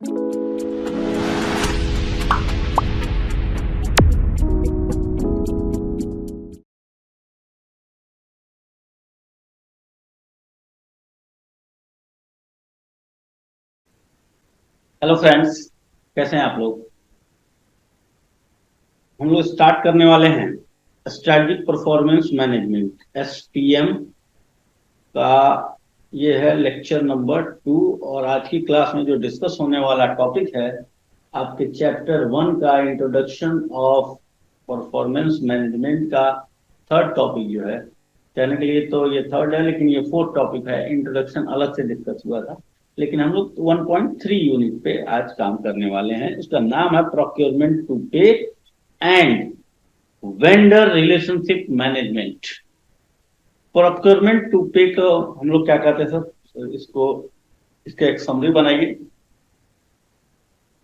Hello friends, कैसे हैं आप लोग। हम लोग स्टार्ट करने वाले हैं स्ट्रैटेजिक परफॉर्मेंस मैनेजमेंट SPM का। ये है लेक्चर नंबर 2 और आज की क्लास में जो डिस्कस होने वाला टॉपिक है आपके चैप्टर 1 का इंट्रोडक्शन ऑफ परफॉर्मेंस मैनेजमेंट का थर्ड टॉपिक जो है। कहने के लिए तो ये थर्ड है लेकिन ये फोर्थ टॉपिक है। इंट्रोडक्शन अलग से डिस्कस हुआ था लेकिन हम लोग 1.3 यूनिट पे आज काम करने वाले हैं। उसका नाम है procurement to pay and vendor relationship management. Procurement to pay को हम लोग क्या कहते हैं सर, इसको इसका एक समरी बनाइए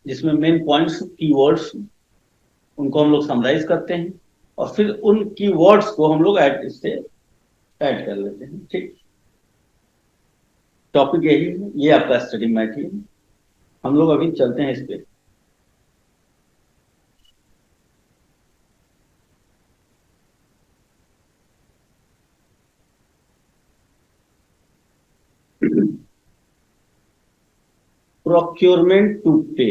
जिसमें मेन पॉइंट्स कीवर्ड्स उनको हम लोग समराइज करते हैं और फिर उन कीवर्ड्स को हम लोग इससे ऐड कर लेते हैं। ठीक, टॉपिक यही है, ये आपका स्टडी मैटेरियल। हम लोग अभी चलते हैं इस पे। Procurement to pay,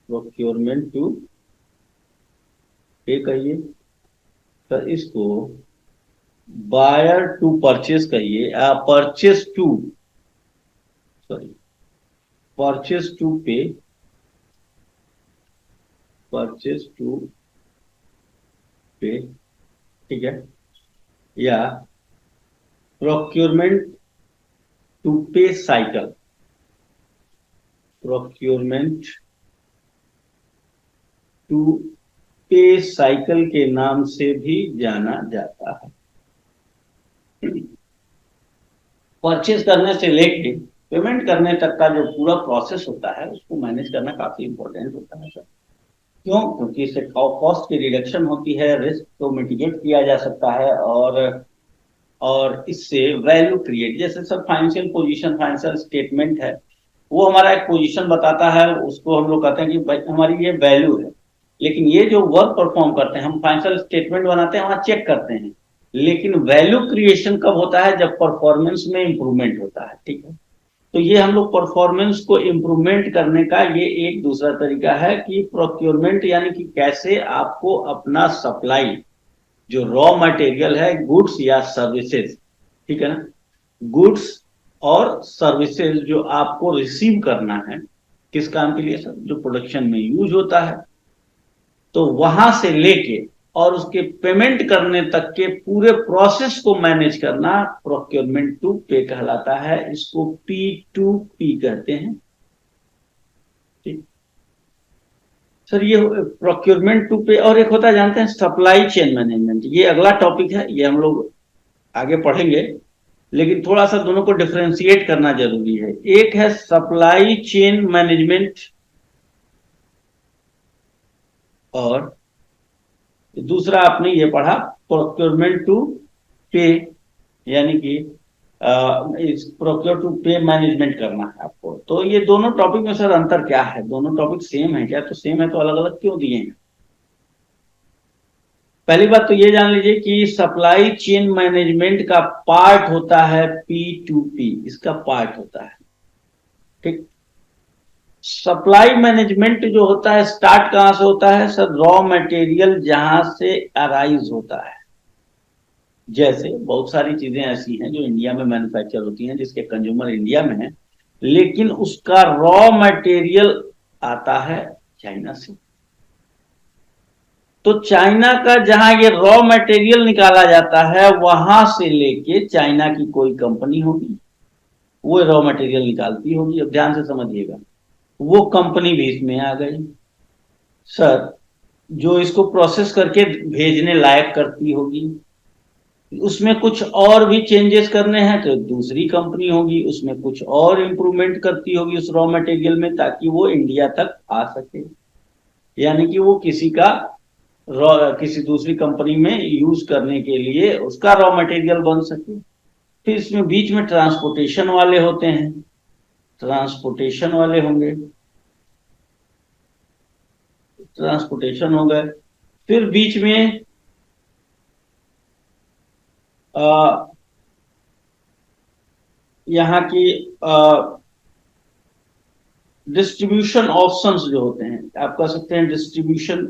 procurement to pay कहिए सर, इसको बायर टू परचेस कहिए, purchase to, sorry, purchase to pay, purchase to pay, ठीक है। या procurement to pay cycle, procurement to pay cycle के नाम से भी जाना जाता है। परचेज करने से लेके पेमेंट करने तक का जो पूरा प्रोसेस होता है उसको मैनेज करना काफी इंपॉर्टेंट होता है सर। क्यों? क्योंकि इससे कॉस्ट की रिडक्शन होती है, रिस्क को मिटिगेट किया जा सकता है और इससे वैल्यू क्रिएट, जैसे sir financial position, financial statement है, वो हमारा एक पोजीशन बताता है, उसको हम लोग कहते हैं कि भाई हमारी ये वैल्यू है। लेकिन ये जो वर्क परफॉर्म करते हैं, हम फाइनेंशियल स्टेटमेंट बनाते हैं, वहां चेक करते हैं, लेकिन वैल्यू क्रिएशन कब होता है? जब परफॉर्मेंस में इंप्रूवमेंट होता है। ठीक है, तो ये हम लोग परफॉर्मेंस को इंप्रूवमेंट करने का ये एक दूसरा तरीका है कि प्रोक्योरमेंट, यानी कि कैसे आपको अपना सप्लाई, जो रॉ मटेरियल है, गुड्स या सर्विसेज, ठीक है ना, गुड्स और सर्विसेज जो आपको रिसीव करना है, किस काम के लिए सर? जो प्रोडक्शन में यूज होता है। तो वहां से लेके और उसके पेमेंट करने तक के पूरे प्रोसेस को मैनेज करना प्रोक्योरमेंट टू पे कहलाता है। इसको P2P कहते हैं। ठीक सर, ये प्रोक्योरमेंट टू पे। और एक होता है, जानते हैं, सप्लाई चेन मैनेजमेंट। ये अगला टॉपिक है, ये हम लोग आगे पढ़ेंगे, लेकिन थोड़ा सा दोनों को डिफरेंशिएट करना जरूरी है। एक है सप्लाई चेन मैनेजमेंट और दूसरा आपने ये पढ़ा प्रोक्योरमेंट टू पे, यानी कि इस प्रोक्योर टू पे मैनेजमेंट करना है आपको। तो ये दोनों टॉपिक में सर अंतर क्या है? दोनों टॉपिक सेम है क्या? तो सेम है तो अलग अलग क्यों दिए हैं? पहली बात तो ये जान लीजिए कि सप्लाई चेन मैनेजमेंट का पार्ट होता है P2P, इसका पार्ट होता है। ठीक, सप्लाई मैनेजमेंट जो होता है स्टार्ट कहां से होता है सर? रॉ मटेरियल जहां से अराइज होता है। जैसे बहुत सारी चीजें ऐसी हैं जो इंडिया में मैन्युफैक्चर होती हैं, जिसके कंज्यूमर इंडिया में है, लेकिन उसका रॉ मटेरियल आता है चाइना से। तो चाइना का जहां ये रॉ मटेरियल निकाला जाता है, वहां से लेके चाइना की कोई कंपनी होगी, वो रॉ मटेरियल निकालती होगी। अब ध्यान से समझिएगा, वो कंपनी भी इसमें आ गई सर, जो इसको प्रोसेस करके भेजने लायक करती होगी। उसमें कुछ और भी चेंजेस करने हैं तो दूसरी कंपनी होगी, उसमें कुछ और इंप्रूवमेंट करती होगी उस रॉ मटेरियल में, ताकि वो इंडिया तक आ सके। यानी कि वो किसी का रॉ किसी दूसरी कंपनी में यूज करने के लिए उसका रॉ मटेरियल बन सके। फिर इसमें बीच में ट्रांसपोर्टेशन वाले होते हैं, ट्रांसपोर्टेशन वाले होंगे, ट्रांसपोर्टेशन हो गए। फिर बीच में यहाँ की डिस्ट्रीब्यूशन ऑप्शंस जो होते हैं, आप कह सकते हैं डिस्ट्रीब्यूशन।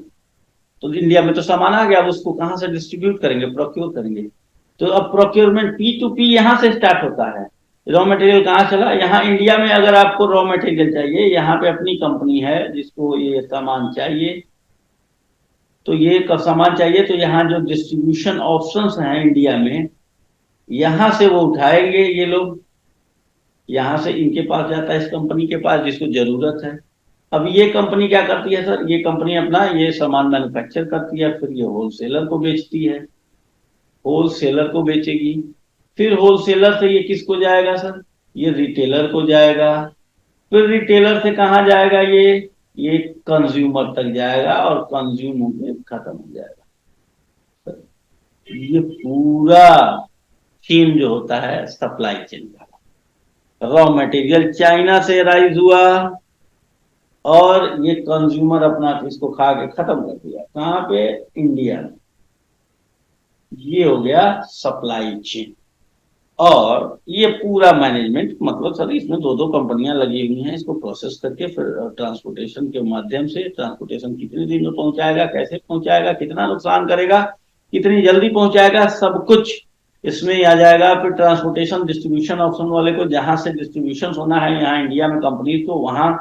तो इंडिया में तो सामान आ गया, अब उसको कहां से डिस्ट्रीब्यूट करेंगे, प्रोक्योर करेंगे। तो अब प्रोक्योरमेंट P2P यहां से स्टार्ट होता है। रॉ मटेरियल कहाँ चला, यहाँ इंडिया में अगर आपको रॉ मटेरियल चाहिए, यहाँ पे अपनी कंपनी है जिसको ये सामान चाहिए, तो ये सामान चाहिए, तो यहाँ जो डिस्ट्रीब्यूशन ऑप्शंस हैं इंडिया में, यहां से वो उठाएंगे ये लोग, यहां से इनके पास जाता है, इस कंपनी के पास जिसको जरूरत है। अब ये कंपनी क्या करती है सर, ये कंपनी अपना ये सामान मैन्युफैक्चर करती है, फिर ये होलसेलर को बेचती है, होलसेलर को बेचेगी, फिर होलसेलर से ये किसको जाएगा सर, ये रिटेलर को जाएगा, फिर रिटेलर से कहाँ जाएगा, ये कंज्यूमर तक जाएगा और कंज्यूम में खत्म हो जाएगा। ये पूरा चेन जो होता है सप्लाई चेन का, रॉ मटेरियल चाइना से राइज हुआ और ये कंज्यूमर अपना इसको खा के खत्म कर दिया, कहाँ पे, इंडिया में। ये हो गया सप्लाई चेन। और ये पूरा मैनेजमेंट, मतलब सर इसमें दो दो कंपनियां लगी हुई हैं, इसको प्रोसेस करके फिर ट्रांसपोर्टेशन के माध्यम से, ट्रांसपोर्टेशन कितने दिन में पहुंचाएगा, कैसे पहुंचाएगा, कितना नुकसान करेगा, कितनी जल्दी पहुंचाएगा, सब कुछ इसमें आ जाएगा। फिर ट्रांसपोर्टेशन डिस्ट्रीब्यूशन ऑप्शन वाले को जहां से डिस्ट्रीब्यूशन होना है यहाँ इंडिया में कंपनी, तो वहां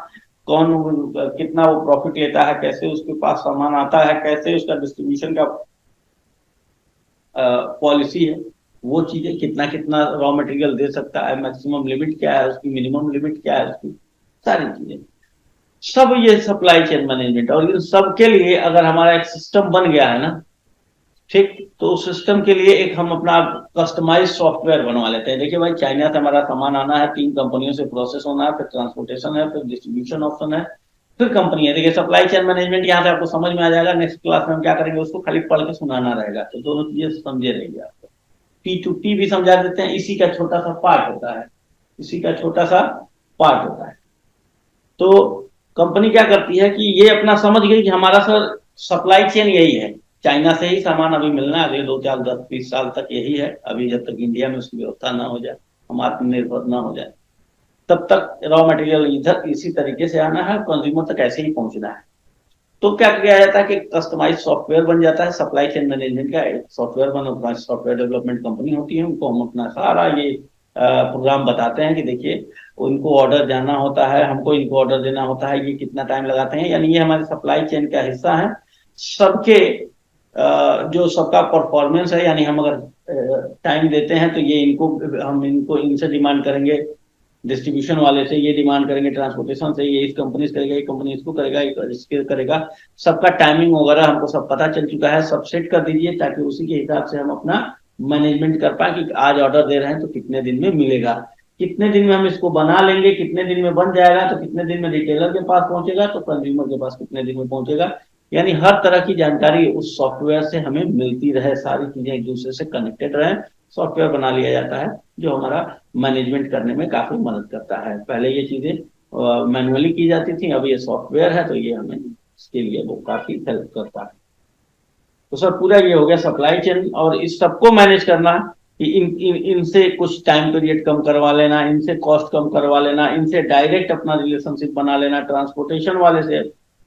कौन कितना वो प्रॉफिट लेता है, कैसे उसके पास सामान आता है, कैसे उसका डिस्ट्रीब्यूशन का पॉलिसी है, वो चीजें कितना कितना रॉ मटेरियल दे सकता है, मैक्सिमम लिमिट क्या है उसकी, मिनिमम लिमिट क्या है उसकी, सारी चीजें, सब ये सप्लाई चेन मैनेजमेंट। और इन सब के लिए अगर हमारा एक सिस्टम बन गया है ना, ठीक, तो सिस्टम के लिए एक हम अपना कस्टमाइज सॉफ्टवेयर बनवा लेते हैं। देखिए भाई, चाइना से हमारा सामान आना है, 3 कंपनियों से प्रोसेस होना है, फिर ट्रांसपोर्टेशन है, फिर डिस्ट्रीब्यूशन ऑप्शन है, फिर कंपनी है। देखिए सप्लाई चेन मैनेजमेंट यहाँ से आपको समझ में आ जाएगा, नेक्स्ट क्लास में हम क्या करेंगे उसको खाली पढ़ के सुनाना रहेगा, तो दोनों चीजें समझे रहेंगे आपको। P2P भी समझा देते हैं, इसी का छोटा सा पार्ट होता है, इसी का छोटा सा पार्ट होता है। तो कंपनी क्या करती है कि ये अपना समझ गई कि हमारा सर सप्लाई चेन यही है, चाइना से ही सामान अभी मिलना है, अगले 2 4 10 20 साल तक यही है, अभी जब तक इंडिया में उसकी व्यवस्था ना हो जाए, हम आत्मनिर्भर ना हो जाए, तब तक रॉ मटेरियल इधर इसी तरीके से आना है, कंज्यूमर तक ऐसे ही पहुंचना है। तो क्या किया जाता है कि कस्टमाइज सॉफ्टवेयर बन जाता है, सप्लाई चेन मैनेजमेंट का एक सॉफ्टवेयर बन, सॉफ्टवेयर डेवलपमेंट कंपनी होती है, उनको हम अपना सारा ये प्रोग्राम बताते हैं कि देखिए उनको ऑर्डर जाना होता है, हमको इनको ऑर्डर देना होता है, ये कितना टाइम लगाते हैं, यानी ये हमारे सप्लाई चेन का हिस्सा है। सबके जो सबका परफॉर्मेंस है, यानी हम अगर टाइम देते हैं तो ये इनको, हम इनको इनसे डिमांड करेंगे, डिस्ट्रीब्यूशन वाले से ये डिमांड करेंगे, ट्रांसपोर्टेशन से ये इस कंपनी से करेगा, ये कंपनी इसको करेगा, इसके करेगा, सबका टाइमिंग वगैरह हमको सब पता चल चुका है, सब सेट कर दीजिए ताकि उसी के हिसाब से हम अपना मैनेजमेंट कर पाए कि आज ऑर्डर दे रहे हैं तो कितने दिन में मिलेगा, कितने दिन में हम इसको बना लेंगे, कितने दिन में बन जाएगा, तो कितने दिन में रिटेलर के पास पहुंचेगा, तो कंज्यूमर के पास कितने दिन में पहुंचेगा। यानी हर तरह की जानकारी उस सॉफ्टवेयर से हमें मिलती रहे, सारी चीजें एक दूसरे से कनेक्टेड रहे, सॉफ्टवेयर बना लिया जाता है जो हमारा मैनेजमेंट करने में काफी मदद करता है। पहले ये चीजें मैनुअली की जाती थी, अब ये सॉफ्टवेयर है तो ये हमें इसके लिए वो काफी हेल्प करता है। तो सर पूरा ये हो गया सप्लाई चेन, और इस सबको मैनेज करना कि इनसे कुछ टाइम पीरियड कम करवा लेना, इनसे कॉस्ट कम करवा लेना, इनसे डायरेक्ट अपना रिलेशनशिप बना लेना, ट्रांसपोर्टेशन वाले से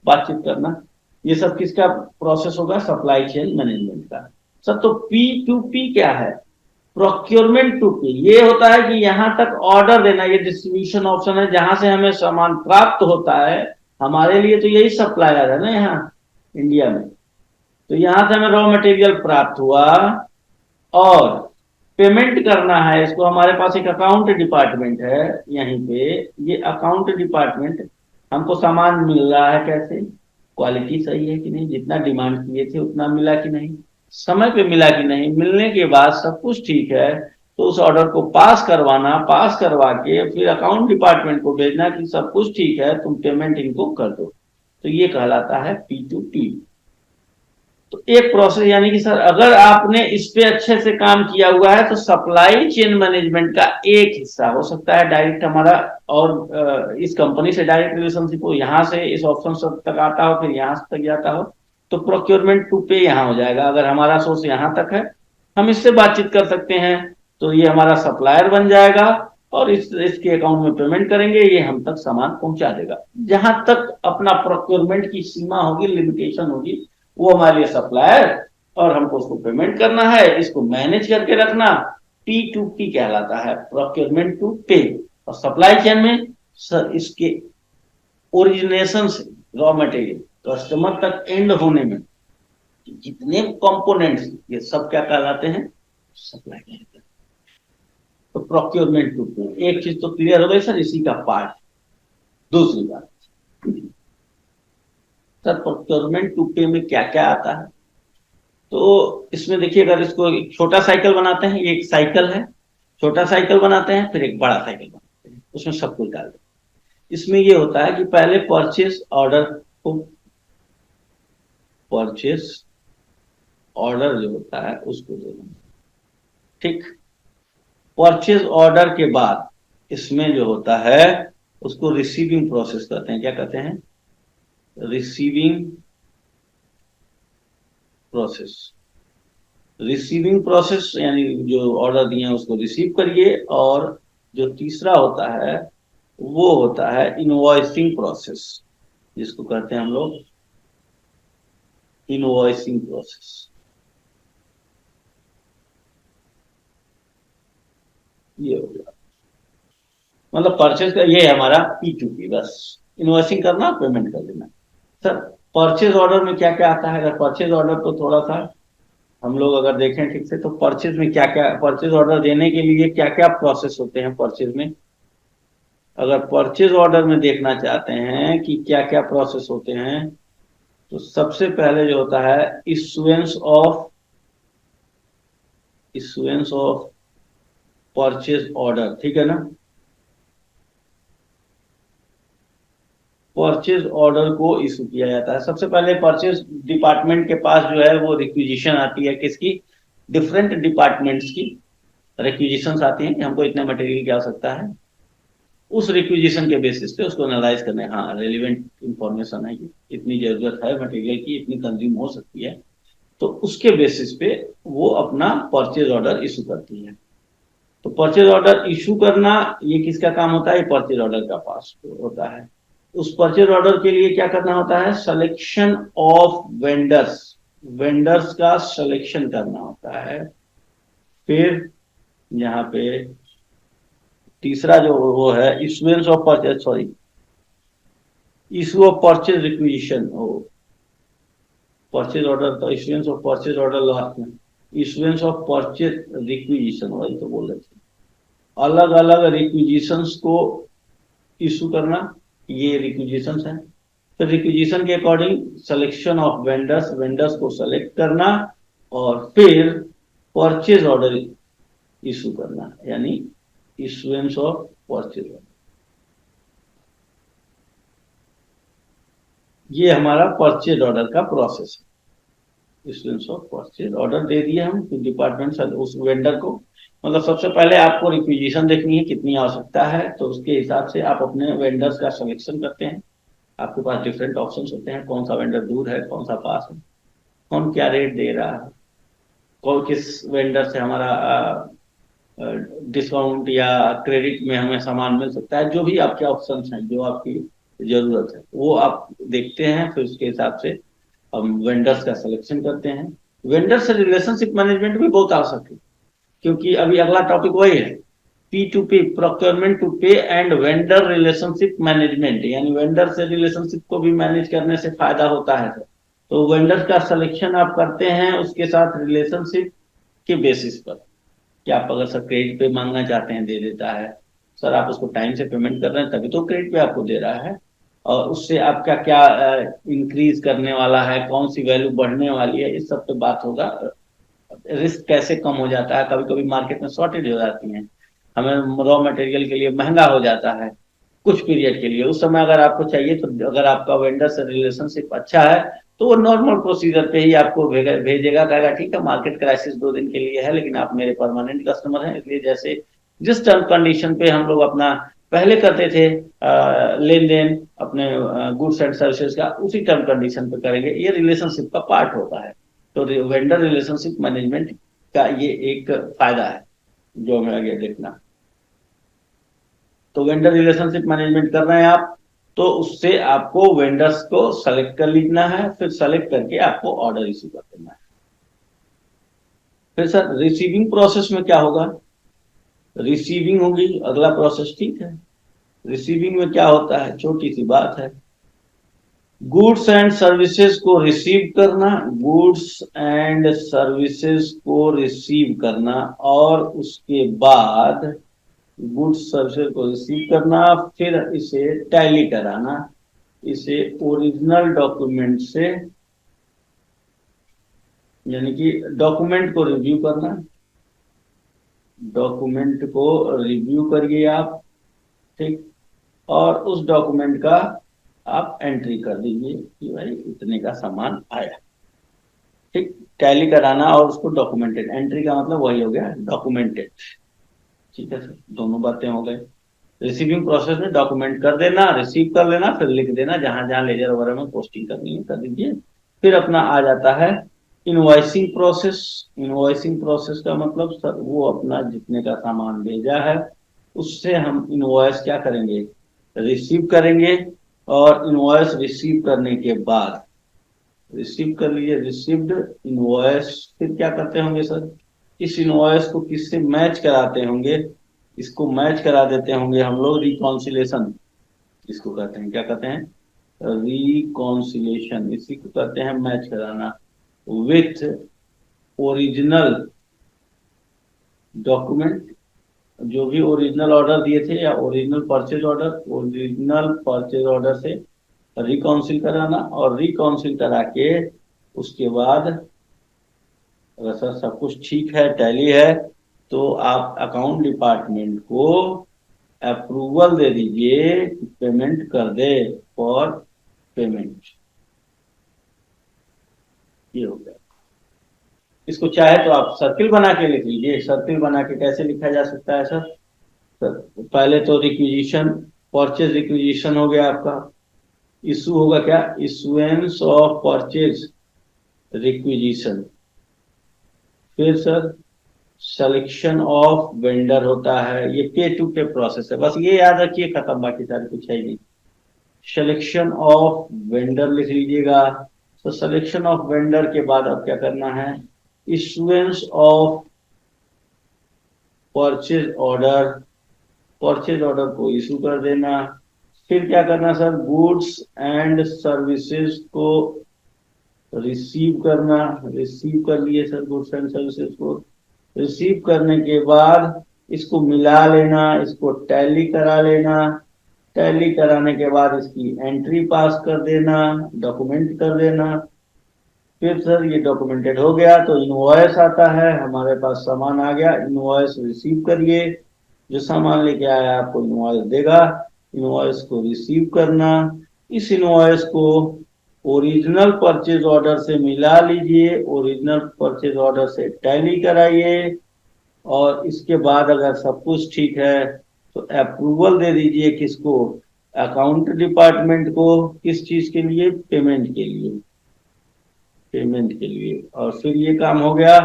बातचीत करना, ये सब किसका प्रोसेस होगा, सप्लाई चेन मैनेजमेंट का। सर तो P2P क्या है, प्रोक्योरमेंट टू पी, ये होता है कि यहां तक ऑर्डर देना, ये डिस्ट्रीब्यूशन ऑप्शन है जहां से हमें सामान प्राप्त होता है, हमारे लिए तो यही सप्लायर है ना यहाँ इंडिया में, तो यहां से हमें रॉ मटेरियल प्राप्त हुआ और पेमेंट करना है इसको, हमारे पास एक अकाउंट डिपार्टमेंट है यहीं पे, ये अकाउंट डिपार्टमेंट हमको सामान मिल रहा है कैसे, क्वालिटी सही है कि नहीं, जितना डिमांड किए थे उतना मिला कि नहीं, समय पे मिला कि नहीं, मिलने के बाद सब कुछ ठीक है तो उस ऑर्डर को पास करवाना, पास करवा के फिर अकाउंट डिपार्टमेंट को भेजना कि सब कुछ ठीक है, तुम पेमेंट इनको कर दो, तो ये कहलाता है P2P। तो एक प्रोसेस, यानी कि सर अगर आपने इस पे अच्छे से काम किया हुआ है तो सप्लाई चेन मैनेजमेंट का एक हिस्सा हो सकता है डायरेक्ट हमारा, और इस कंपनी से डायरेक्ट रिलेशनशिप हो, यहाँ से इस ऑप्शन तक आता हो, फिर यहाँ तक जाता हो, तो प्रोक्योरमेंट टू पे यहाँ हो जाएगा। अगर हमारा सोर्स यहाँ तक है, हम इससे बातचीत कर सकते हैं, तो ये हमारा सप्लायर बन जाएगा और इसके अकाउंट में पेमेंट करेंगे, ये हम तक सामान पहुंचा देगा। जहां तक अपना प्रोक्योरमेंट की सीमा होगी, लिमिटेशन होगी, वो हमारे लिए सप्लायर, और हमको उसको पेमेंट करना है, इसको मैनेज करके रखना, P2P कहलाता है, प्रोक्योरमेंट टू पे। और सप्लाई चेन में सर इसके ओरिजिनेशन से रॉ मटेरियल कस्टमर तक एंड होने में जितने कंपोनेंट्स, ये सब क्या कहलाते हैं, सप्लाई कहलाते हैं। तो प्रोक्योरमेंट टू पे एक चीज तो क्लियर हो गई सर, इसी का पार्ट। दूसरी बात सर, प्रोक्योरमेंट टू पे में क्या क्या आता है, तो इसमें देखिए, अगर इसको एक छोटा साइकिल बनाते हैं, ये एक साइकिल है, छोटा साइकिल बनाते हैं, फिर एक बड़ा साइकिल बनाते हैं, उसमें सब कुछ डाल देते हैं। इसमें ये होता है कि पहले परचेज ऑर्डर को, परचेज ऑर्डर जो होता है उसको देना, ठीक। परचेज ऑर्डर के बाद इसमें जो होता है उसको रिसीविंग प्रोसेस कहते हैं। क्या कहते हैं, रिसीविंग प्रोसेस। रिसीविंग प्रोसेस यानी जो ऑर्डर दिए हैं उसको रिसीव करिए, और जो तीसरा होता है वो होता है इनवॉइसिंग प्रोसेस, जिसको कहते हैं हम लोग इनवॉइसिंग प्रोसेस। ये हो गया, मतलब परचेज का ये है हमारा P2P, बस इनवॉइसिंग करना, पेमेंट कर देना। सर परचेज ऑर्डर में क्या क्या आता है, अगर परचेज ऑर्डर तो थोड़ा सा हम लोग अगर देखें ठीक से, तो परचेज में क्या क्या, परचेज ऑर्डर देने के लिए क्या क्या प्रोसेस होते हैं परचेज में। अगर परचेज ऑर्डर में देखना चाहते हैं कि क्या क्या प्रोसेस होते हैं, तो सबसे पहले जो होता है इशुएंस ऑफ परचेज ऑर्डर, ठीक है ना। परचेज ऑर्डर को इशू किया जाता है, सबसे पहले परचेज डिपार्टमेंट के पास जो है वो रिक्विजिशन आती है, किसकी, डिफरेंट डिपार्टमेंट्स की रिक्विजिशन आती हैं कि हमको इतने मटेरियल की आवश्यकता है। उस रिक्विजिशन के बेसिस पे उसको एनालाइज करने, हाँ रेलिवेंट इंफॉर्मेशन है कि इतनी जरूरत है मटेरियल की, इतनी कंज्यूम हो सकती है, तो उसके बेसिस पे वो अपना परचेज ऑर्डर इशू करती है। तो परचेज ऑर्डर इशू करना ये किसका काम होता है, ये परचेज ऑर्डर का पास होता है। उस परचेज ऑर्डर के लिए क्या करना होता है, सिलेक्शन ऑफ वेंडर्स, वेंडर्स का सिलेक्शन करना होता है। फिर यहाँ पे तीसरा जो वो है issuance of purchase, sorry, issue of purchase requisition, purchase order तो issuance of purchase order last में, इशुएंस ऑफ परचेज रिक्विजिशन, वही तो बोल रहे थे, अलग अलग रिक्विजिशंस को इशू करना, ये रिक्विजिशंस है। फिर रिक्विजिशन के according selection of vendors, vendors को सेलेक्ट करना, और फिर परचेज ऑर्डर इशू करना, यानी इशुएंस ऑफ परचेज ऑर्डर। ये हमारा परचेज ऑर्डर का प्रोसेस है। इशुएंस ऑफ परचेज ऑर्डर दे दिया हम डिपार्टमेंट उस वेंडर को, मतलब सबसे पहले आपको रिक्विजिशन देखनी है कितनी आवश्यकता है, तो उसके हिसाब से आप अपने वेंडर्स का सिलेक्शन करते हैं। आपके पास डिफरेंट ऑप्शंस होते हैं, कौन सा वेंडर दूर है, कौन सा पास है, कौन क्या रेट दे रहा है, कौन किस वेंडर से हमारा डिस्काउंट या क्रेडिट में हमें सामान मिल सकता है, जो भी आपके ऑप्शंस हैं, जो आपकी जरूरत है वो आप देखते हैं। फिर उसके हिसाब से हम वेंडर्स का सिलेक्शन करते हैं। वेंडर से रिलेशनशिप मैनेजमेंट भी बहुत आवश्यक है, क्योंकि अभी अगला टॉपिक वही है, P2P, procurement to pay and vendor relationship management, यानी वेंडर से रिलेशनशिप को भी मैनेज करने से फायदा होता है सर। तो वेंडर का सिलेक्शन आप करते हैं, उसके साथ रिलेशनशिप के बेसिस पर कि आप अगर सर क्रेडिट पे मांगना चाहते हैं दे देता है, सर आप उसको टाइम से पेमेंट कर रहे हैं तभी तो क्रेडिट पे आपको दे रहा है, और उससे आपका क्या इंक्रीज करने वाला है, कौन सी वैल्यू बढ़ने वाली है, इस सब पे बात होगा। रिस्क कैसे कम हो जाता है, कभी कभी मार्केट में शॉर्टेज हो जाती है, हमें रॉ मटेरियल के लिए महंगा हो जाता है, कुछ पीरियड के लिए। उस समय अगर आपको चाहिए तो अगर आपका वेंडर से रिलेशनशिप अच्छा है तो वो नॉर्मल प्रोसीजर पे ही आपको भेजेगा, कहेगा ठीक है मार्केट क्राइसिस 2 दिन के लिए है लेकिन आप मेरे परमानेंट कस्टमर हैं, इसलिए जैसे जिस टर्म कंडीशन पे हम लोग अपना पहले करते थे लेन देन अपने गुड्स एंड सर्विसेज का, उसी टर्म कंडीशन पे करेंगे। ये रिलेशनशिप का पार्ट होता है। तो वेंडर रिलेशनशिप मैनेजमेंट का ये एक फायदा है जो हमें आगे देखना। तो वेंडर रिलेशनशिप मैनेजमेंट कर रहे हैं आप, तो उससे आपको वेंडर्स को सेलेक्ट कर लिखना है, फिर सेलेक्ट करके आपको ऑर्डर इश्यू कर देना है। फिर सर रिसीविंग प्रोसेस में क्या होगा, रिसीविंग होगी अगला प्रोसेस, ठीक है। रिसीविंग में क्या होता है, छोटी सी बात है, गुड्स एंड सर्विसेज को रिसीव करना, गुड्स एंड सर्विसेज को रिसीव करना, और उसके बाद गुड्स सर्विसेज को रिसीव करना, फिर इसे टैली कराना, इसे ओरिजिनल डॉक्यूमेंट से, यानी कि डॉक्यूमेंट को रिव्यू करना, डॉक्यूमेंट को रिव्यू करिए आप, ठीक, और उस डॉक्यूमेंट का आप एंट्री कर दीजिए कि भाई इतने का सामान आया, ठीक। टैली कराना और उसको डॉक्यूमेंटेड, एंट्री का मतलब वही हो गया डॉक्यूमेंटेड, ठीक है सर, दोनों बातें हो गई। रिसीविंग प्रोसेस में डॉक्यूमेंट कर देना, रिसीव कर लेना, फिर लिख देना जहां जहां लेजर वगैरह में पोस्टिंग करनी है कर दीजिए। फिर अपना आ जाता है इनवॉइसिंग प्रोसेस। इनवॉइसिंग प्रोसेस का मतलब सर वो अपना जितने का सामान भेजा है उससे हम इनवॉइस क्या करेंगे, रिसीव करेंगे, और इनवॉइस रिसीव करने के बाद, रिसीव कर लीजिए रिसीव्ड इनवॉइस, फिर क्या करते होंगे सर, इस इनवॉइस को किससे मैच कराते होंगे, इसको मैच करा देते होंगे हम लोग रिकॉन्सिलेशन, इसको कहते हैं, क्या कहते हैं, रिकॉन्सिलेशन, इसी को कहते हैं मैच कराना विथ ओरिजिनल डॉक्यूमेंट, जो भी ओरिजिनल ऑर्डर दिए थे या original purchase order, original purchase order से रिकाउंसिल कराना, और रिकाउंसिल करा के उसके बाद अगर सर सब कुछ ठीक है टैली है तो आप अकाउंट डिपार्टमेंट को अप्रूवल दे दीजिए, पेमेंट कर दे फॉर पेमेंट, ये हो गया। इसको चाहे तो आप सर्किल बना के लिख लीजिए। सर्किल बना के कैसे लिखा जा सकता है सर, सर पहले तो रिक्विजिशन, परचेज रिक्विजिशन हो गया आपका, इशू होगा क्या, इशुएंस ऑफ परचेज रिक्विजिशन, फिर सर सिलेक्शन ऑफ वेंडर होता है, ये पे टू पे प्रोसेस है, बस ये याद रखिए, खत्म, बाकी सारे कुछ है ही नहीं। सिलेक्शन ऑफ वेंडर लिख लीजिएगा। तो सिलेक्शन ऑफ वेंडर के बाद अब क्या करना है, issuance of purchase order, purchase order को इशू कर देना, फिर क्या करना सर, गुड्स एंड सर्विसेज को रिसीव करना, रिसीव कर लिए सर गुड्स एंड सर्विसेज को, रिसीव करने के बाद इसको मिला लेना, इसको टैली करा लेना, टैली कराने के बाद इसकी एंट्री पास कर देना, डॉक्यूमेंट कर देना, फिर सर ये डॉक्यूमेंटेड हो गया तो इनवॉइस आता है, हमारे पास सामान आ गया, इनवॉइस रिसीव करिए, जो सामान लेके आया आपको इनवॉइस देगा, इनवॉइस को रिसीव करना, इस इनवॉइस को ओरिजिनल परचेज ऑर्डर से मिला लीजिए, ओरिजिनल परचेज ऑर्डर से टैली कराइए, और इसके बाद अगर सब कुछ ठीक है तो अप्रूवल दे दीजिए किसको, अकाउंट डिपार्टमेंट को, किस चीज के लिए, पेमेंट के लिए, पेमेंट के लिए, और फिर ये काम हो गया।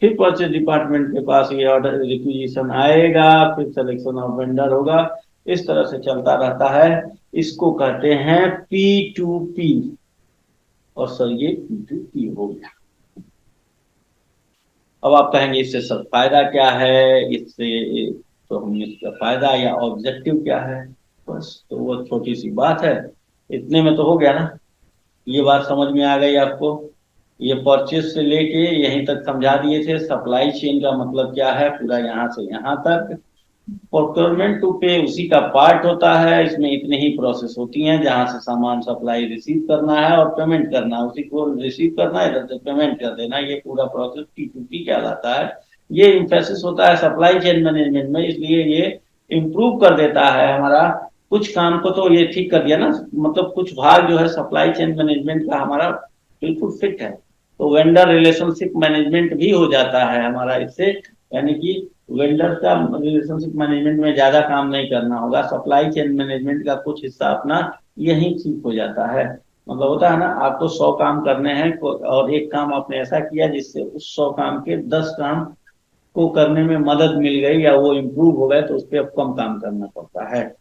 फिर परचेज डिपार्टमेंट के पास ये ऑर्डर रिक्विजिशन आएगा, फिर सिलेक्शन ऑफ वेंडर होगा, इस तरह से चलता रहता है। इसको कहते हैं P2P, और सर ये P2P हो गया। अब आप कहेंगे इससे सर फायदा क्या है, इससे तो हमने इसका फायदा या ऑब्जेक्टिव क्या है, बस तो वो छोटी सी बात है, इतने में तो हो गया ना। ये बात समझ में आ गई आपको, ये परचेज से लेके यहीं तक समझा दिए थे, सप्लाई चेन का मतलब क्या है पूरा यहाँ से यहाँ तक। प्रोक्योरमेंट टू पे उसी का पार्ट होता है, इसमें इतनी ही प्रोसेस होती हैं, जहां से सामान सप्लाई रिसीव करना है और पेमेंट करना है, उसी को रिसीव करना है इधर से पेमेंट कर देना, ये पूरा प्रोसेस P2P कहलाता है। ये इम्फेसिस होता है सप्लाई चेन मैनेजमेंट में, इसलिए ये इम्प्रूव कर देता है हमारा कुछ काम को तो ये ठीक कर दिया ना, मतलब कुछ भाग जो है सप्लाई चेन मैनेजमेंट का हमारा बिल्कुल फिट है, तो वेंडर रिलेशनशिप मैनेजमेंट भी हो जाता है हमारा इससे, यानी कि वेंडर का रिलेशनशिप मैनेजमेंट में ज्यादा काम नहीं करना होगा, सप्लाई चेन मैनेजमेंट का कुछ हिस्सा अपना यही ठीक हो जाता है। मतलब होता है ना, आपको 100 काम करने हैं और एक काम आपने ऐसा किया जिससे उस 100 काम के 10 काम को करने में मदद मिल गई या वो इम्प्रूव हो गए, तो उस पर अब कम काम करना पड़ता है।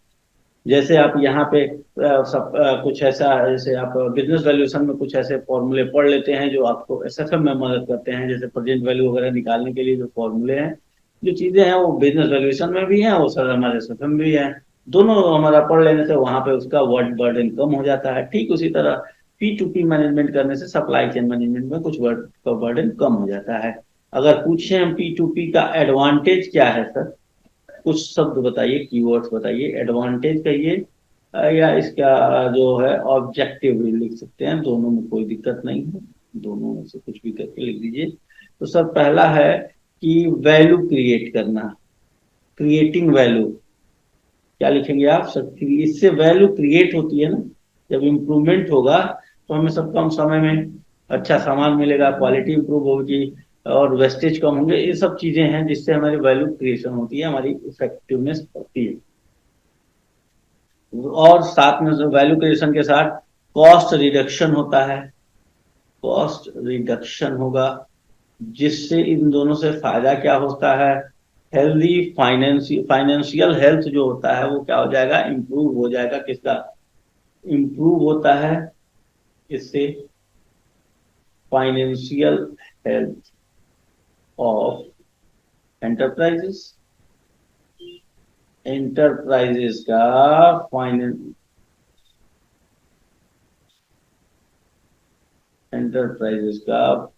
जैसे आप यहाँ पे कुछ ऐसा, जैसे आप बिजनेस वैल्यूएशन में कुछ ऐसे फॉर्मूले पढ़ लेते हैं जो आपको एसएफएम में मदद करते हैं, जैसे प्रेजेंट वैल्यू वगैरह निकालने के लिए जो फॉर्मूले हैं, जो चीजें हैं वो बिजनेस वैल्यूएशन में भी हैं, वो सर हमारे एसएफएम में भी है। दोनों हमारा पढ़ लेने से वहां पे उसका वर्ड बर्डन कम हो जाता है। ठीक उसी तरह P2P मैनेजमेंट करने से सप्लाई चेन मैनेजमेंट में कुछ वर्ड का बर्डन कम हो जाता है। अगर पूछे हम P2P का एडवांटेज क्या है सर, कुछ शब्द बताइए, कीवर्ड्स बताइए, एडवांटेज कहिए या इसका जो है ऑब्जेक्टिव भी लिख सकते हैं, दोनों में कोई दिक्कत नहीं है, दोनों में से कुछ भी करके लिख दीजिए। तो सर पहला है कि वैल्यू क्रिएट करना, क्रिएटिंग वैल्यू, क्या लिखेंगे आप सर, इससे वैल्यू क्रिएट होती है ना, जब इम्प्रूवमेंट होगा तो हमें सब कम समय में अच्छा सामान मिलेगा, क्वालिटी इंप्रूव होगी और वेस्टेज कम होंगे, ये सब चीजें हैं जिससे हमारी वैल्यू क्रिएशन होती है, हमारी इफेक्टिवनेस बढ़ती है। और साथ में वैल्यू क्रिएशन के साथ कॉस्ट रिडक्शन होता है, कॉस्ट रिडक्शन होगा, जिससे इन दोनों से फायदा क्या होता है, हेल्दी फाइनेंशियल हेल्थ जो होता है वो क्या हो जाएगा, इंप्रूव हो जाएगा, किसका इंप्रूव होता है इससे, financial health of enterprises, enterprises का फाइनेंस, एंटरप्राइजेस का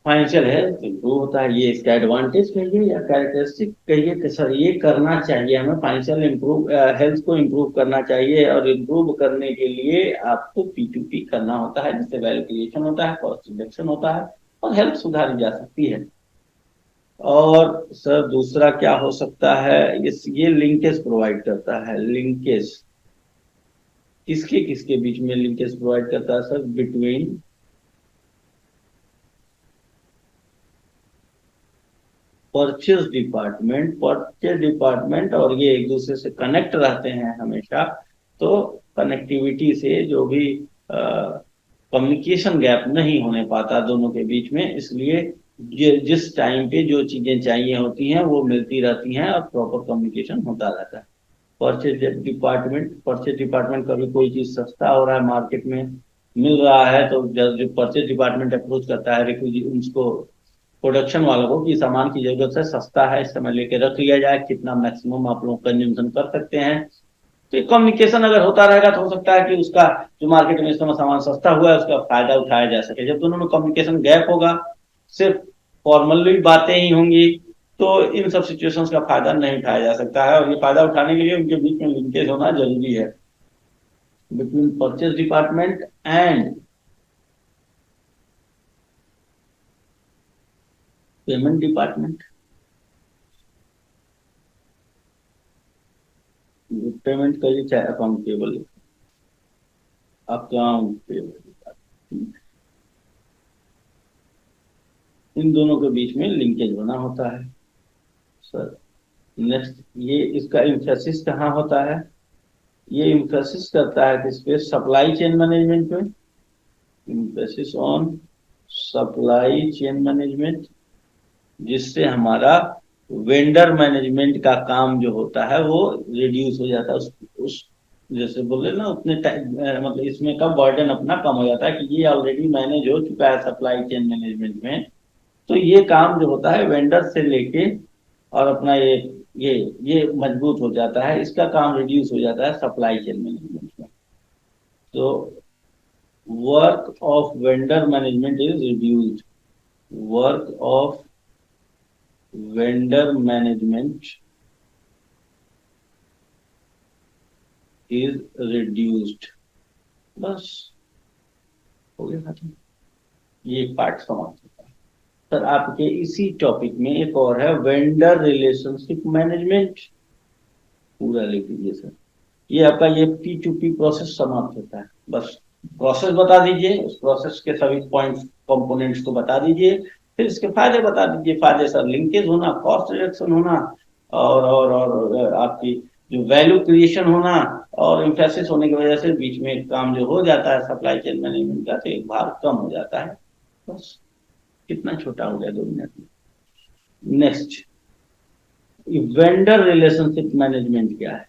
फाइनेंशियल हेल्थ इंप्रूव होता है, ये इसका एडवांटेज कहिए या कैरेक्टरिस्टिक कहिए कि सर ये करना चाहिए हमें, फाइनेंशियल इंप्रूव हेल्थ को इंप्रूव करना चाहिए, और इंप्रूव करने के लिए आपको P2P करना होता है, जिससे वैल्यू क्रिएशन होता है, कॉस्ट रिडक्शन होता है और हेल्थ सुधारी जा सकती है। और सर दूसरा क्या हो सकता है, ये लिंकेज प्रोवाइड करता है, लिंकेज किसके किसके बीच में लिंकेज प्रोवाइड करता है सर, बिटवीन परचेज डिपार्टमेंट और ये एक दूसरे से कनेक्ट रहते हैं हमेशा, तो कनेक्टिविटी से जो भी कम्युनिकेशन गैप नहीं होने पाता दोनों के बीच में, इसलिए जिस टाइम पे जो चीजें चाहिए होती हैं वो मिलती रहती हैं और प्रॉपर कम्युनिकेशन होता रहता है। परचेज डिपार्टमेंट कभी कोई चीज सस्ता हो रहा है मार्केट में मिल रहा है, तो जो परचेज डिपार्टमेंट अप्रोच करता है उसको प्रोडक्शन वालों को कि सामान की जरूरत है, सस्ता है, इस समय लेके रख लिया जाए, कितना मैक्सिमम आप लोग कंज्यूमशन कर सकते हैं। तो कम्युनिकेशन अगर होता रहेगा तो हो सकता है कि उसका जो मार्केट में इस समय सामान सस्ता हुआ है उसका फायदा उठाया जा सके। जब दोनों में कम्युनिकेशन गैप होगा, सिर्फ फॉर्मली बातें ही होंगी, तो इन सब सिचुएशंस का फायदा नहीं उठाया जा सकता है, और ये फायदा उठाने के लिए उनके बीच में लिंकेज होना जरूरी है, between purchase department and payment department. Payment करिए चाहे अकाउंट पेबल, अकाउंट पेबल, इन दोनों के बीच में लिंकेज बना होता है सर। नेक्स्ट, ये इसका इंफोसिस कहाँ होता है, ये इंफोसिस करता है किस पे, सप्लाई चेन मैनेजमेंट पे, Infosys on supply chain management, जिससे हमारा वेंडर मैनेजमेंट का काम जो होता है वो रिड्यूस हो जाता है, उस जैसे बोले ना उतने मतलब इसमें का बर्डन अपना कम हो जाता है कि ये ऑलरेडी मैनेज हो चुका है सप्लाई चेन मैनेजमेंट में, तो ये काम जो होता है वेंडर से लेके और अपना ये ये मजबूत हो जाता है, इसका काम रिड्यूस हो जाता है सप्लाई चेन मैनेजमेंट में। तो work of vendor management is reduced, work of vendor management is reduced, बस हो गया खत्म, ये पार्ट समाप्त होता है। सर आपके इसी टॉपिक में एक और है वेंडर रिलेशनशिप मैनेजमेंट, पूरा लिख दीजिए सर। ये आपका ये P2P प्रोसेस समाप्त होता है। बस प्रोसेस बता दीजिए, उस प्रोसेस के सभी पॉइंट्स कंपोनेंट्स को बता दीजिए, फिर इसके फायदे बता दीजिए। फायदे सर लिंकेज होना, कॉस्ट रिडक्शन होना, और आपकी जो वैल्यू क्रिएशन होना, और इम्फेसिस होने की वजह से बीच में काम जो हो जाता है सप्लाई चेन मैनेजमेंट का, तो एक भार कम हो जाता है। बस कितना छोटा हो गया 2 मिनट में। नेक्स्ट, वेंडर रिलेशनशिप मैनेजमेंट क्या है?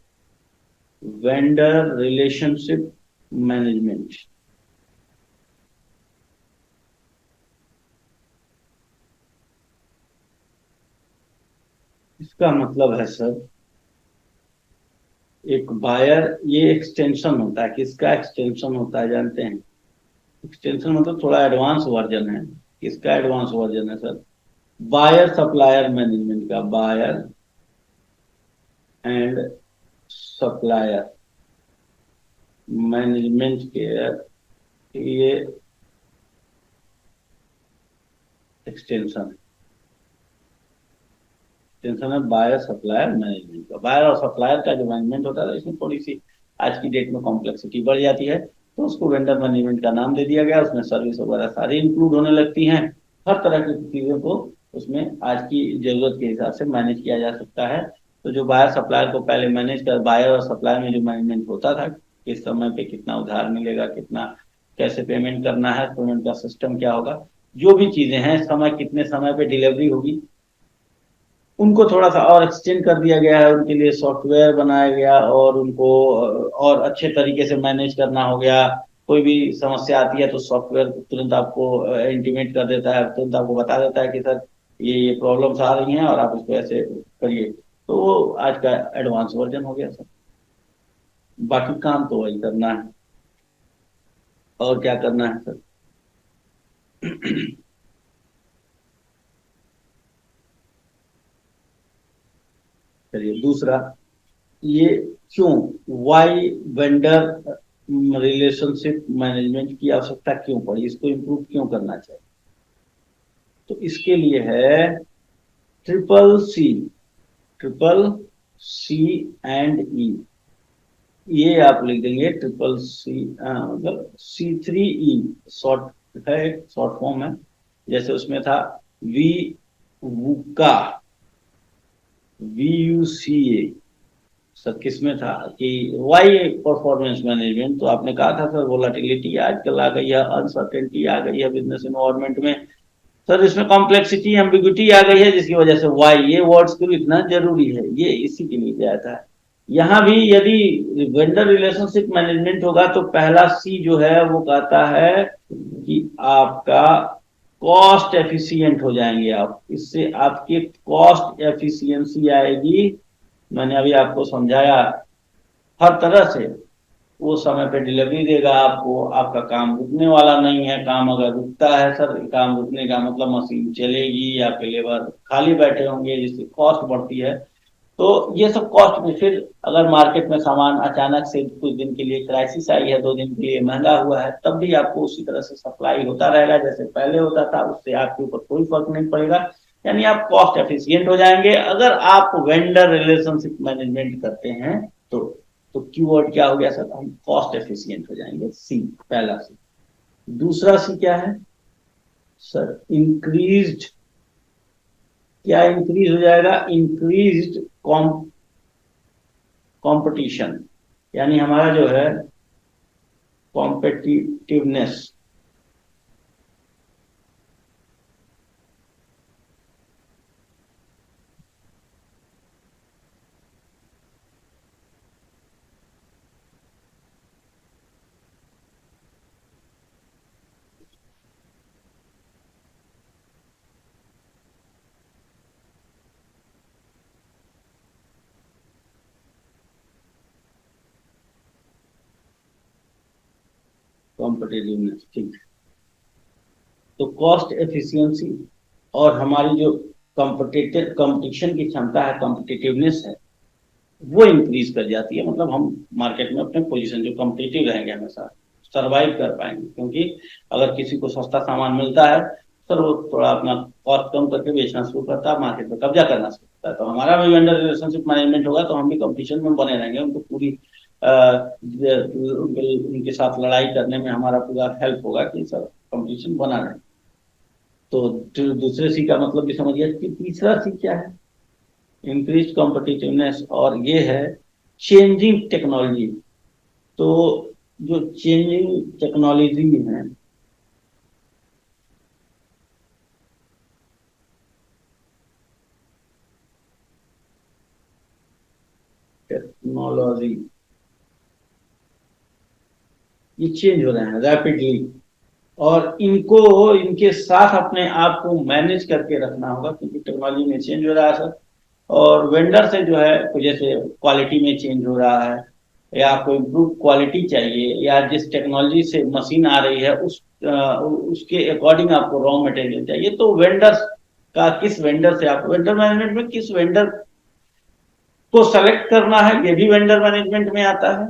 वेंडर रिलेशनशिप मैनेजमेंट इसका मतलब है सर, एक बायर, ये एक्सटेंशन होता है। किसका एक्सटेंशन होता है जानते हैं? एक्सटेंशन मतलब थोड़ा एडवांस वर्जन है। किसका एडवांस वर्जन है सर? बायर सप्लायर मैनेजमेंट का। बायर एंड सप्लायर मैनेजमेंट के ये एक्सटेंशन एक्सटेंशन है बायर सप्लायर मैनेजमेंट का। बायर और सप्लायर का जो मैनेजमेंट होता है, इसमें थोड़ी सी आज की डेट में कॉम्प्लेक्सिटी बढ़ जाती है, तो उसको वेंडर मैनेजमेंट का नाम दे दिया गया। उसमें सर्विस वगैरह सारी इंक्लूड होने लगती हैं। हर तरह की चीजों को उसमें आज की जरूरत के हिसाब से मैनेज किया जा सकता है। तो जो बायर सप्लायर को पहले मैनेज कर, बायर और सप्लायर में जो मैनेजमेंट होता था, किस समय पे कितना उधार मिलेगा, कितना कैसे पेमेंट करना है, पेमेंट का सिस्टम क्या होगा, जो भी चीजें हैं, समय कितने समय पे डिलीवरी होगी, उनको थोड़ा सा और एक्सटेंड कर दिया गया है। उनके लिए सॉफ्टवेयर बनाया गया, और उनको और अच्छे तरीके से मैनेज करना हो गया। कोई भी समस्या आती है तो सॉफ्टवेयर तुरंत आपको इंटीमेट कर देता है, तुरंत आपको बता देता है कि सर ये प्रॉब्लम्स आ रही हैं और आप इसको ऐसे करिए। तो वो आज का एडवांस वर्जन हो गया सर। बाकी काम तो वही करना है, और क्या करना है सर? चलिए दूसरा, ये क्यों, वाई वेंडर रिलेशनशिप मैनेजमेंट की आवश्यकता क्यों पड़ी, इसको इम्प्रूव क्यों करना चाहिए? तो इसके लिए है triple C. Triple C and E, ये आप लिख देंगे ट्रिपल सी, मतलब C3E शॉर्ट है, एक शॉर्ट फॉर्म है। जैसे उसमें था वी वुका, VUCA। सर किसमें था कि वाई परफॉर्मेंस मैनेजमेंट, तो आपने कहा था सर वोलाटिलिटी आजकल आ गई है, अनसर्टेनिटी आ गई है बिजनेस इन्वायरमेंट में। सर इसमें कॉम्प्लेक्सिटी एम्बिग्यूटी आ गई है, जिसकी वजह से वाई ये वर्ड्स को लिखना जरूरी है, ये इसी के लिए दिया था। यहाँ भी यदि वेंडर रिलेशनशिप मैनेजमेंट होगा तो पहला सी जो है वो कहता है कि आपका कॉस्ट एफिशिएंट हो जाएंगे आप, इससे आपकी कॉस्ट एफिशिएंसी आएगी। मैंने अभी आपको समझाया, हर तरह से वो समय पे डिलीवरी देगा आपको, आपका काम रुकने वाला नहीं है। काम अगर रुकता है सर, काम रुकने का मतलब मशीन चलेगी या फिर लेबर खाली बैठे होंगे, जिससे कॉस्ट बढ़ती है। तो ये सब कॉस्ट में फिर अगर मार्केट में सामान अचानक से कुछ दिन के लिए क्राइसिस आई है, 2 दिन के लिए महंगा हुआ है, तब भी आपको उसी तरह से सप्लाई होता रहेगा जैसे पहले होता था, उससे आपके ऊपर कोई फर्क नहीं पड़ेगा। यानी आप कॉस्ट एफिशिएंट हो जाएंगे अगर आप वेंडर रिलेशनशिप मैनेजमेंट करते हैं। तो कीवर्ड क्या हो गया सर? हम कॉस्ट एफिशिएंट हो जाएंगे, सी, पहला सी। दूसरा सी क्या है सर? इंक्रीज्ड, क्या इंक्रीज हो जाएगा? इंक्रीज्ड कंपटीशन, यानी हमारा जो है कॉम्पिटिटिवनेस। कॉम्पिटिटिवनेस, ठीक। तो कॉस्ट एफिशिएंसी और हमारी जो कॉम्पिटिटिव कंपटीशन की क्षमता है, कॉम्पिटिटिवनेस है, वो इंक्रीज कर जाती है। मतलब हम मार्केट में अपने पोजीशन जो कॉम्पिटिटिव रहेंगे, हमेशा सरवाइव कर पाएंगे। क्योंकि अगर किसी को सस्ता सामान मिलता है सर वो थोड़ा अपना कॉस्ट कम करके बेचना शुरू करता है, मार्केट में कब्जा करना शुरू करता है, तो हमारा भी वेंडर रिलेशनशिप मैनेजमेंट होगा तो हम भी कंपटीशन में बने रहेंगे, उनको पूरी उनके साथ लड़ाई करने में हमारा पूरा हेल्प होगा कि सर कंपटीशन बना रहे। तो दूसरे सी का मतलब भी समझिए कि तीसरा सी क्या है, इंक्रीज कॉम्पिटिटिवनेस, और ये है चेंजिंग टेक्नोलॉजी। तो जो चेंजिंग टेक्नोलॉजी है, टेक्नोलॉजी ये चेंज हो रहे हैं रैपिडली, और इनको इनके साथ अपने आप को मैनेज करके रखना होगा, क्योंकि टेक्नोलॉजी में चेंज हो रहा है सर। और वेंडर से जो है जैसे क्वालिटी में चेंज हो रहा है, या आपको इम्प्रूव क्वालिटी चाहिए, या जिस टेक्नोलॉजी से मशीन आ रही है उसके अकॉर्डिंग आपको रॉ मटेरियल चाहिए, तो वेंडर्स का किस वेंडर से, आप वेंडर मैनेजमेंट में किस वेंडर को सेलेक्ट करना है ये भी वेंडर मैनेजमेंट में आता है।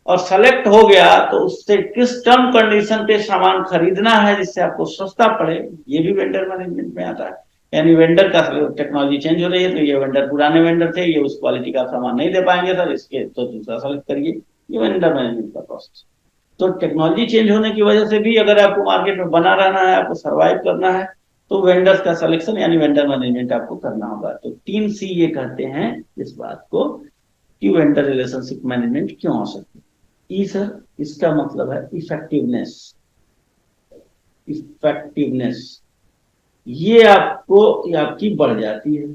और सेलेक्ट हो गया तो उससे किस टर्म कंडीशन पे सामान खरीदना है जिससे आपको सस्ता पड़े, ये भी वेंडर मैनेजमेंट में आता है। यानी वेंडर का टेक्नोलॉजी चेंज हो रही है तो ये वेंडर पुराने वेंडर थे, ये उस क्वालिटी का सामान नहीं दे पाएंगे सर, इसके तो दूसरा सेलेक्ट करिए, ये वेंडर मैनेजमेंट का प्रोसेस। तो टेक्नोलॉजी चेंज होने की वजह से भी अगर आपको मार्केट में बना रहना है, आपको सर्वाइव करना है, तो वेंडर्स का सिलेक्शन यानी वेंडर मैनेजमेंट आपको करना होगा। तो 3C ये कहते हैं इस बात को कि वेंडर रिलेशनशिप मैनेजमेंट क्यों हो सकती है। ई सर इसका मतलब है इफेक्टिवनेस। इफेक्टिवनेस ये आपको आपकी बढ़ जाती है।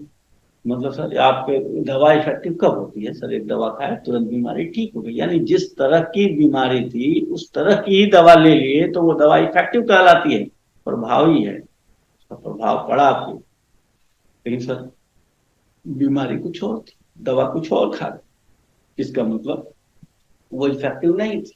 मतलब सर आपके दवा इफेक्टिव कब होती है, सर एक दवा खाए तुरंत बीमारी ठीक हो गई, यानी जिस तरह की बीमारी थी उस तरह की ही दवा ले लिए तो वो दवा इफेक्टिव कहलाती है, प्रभावी है, उसका प्रभाव पड़ा आपको। लेकिन सर बीमारी कुछ और थी, दवा कुछ और खा रहे, इसका मतलब वो इफेक्टिव नहीं थी।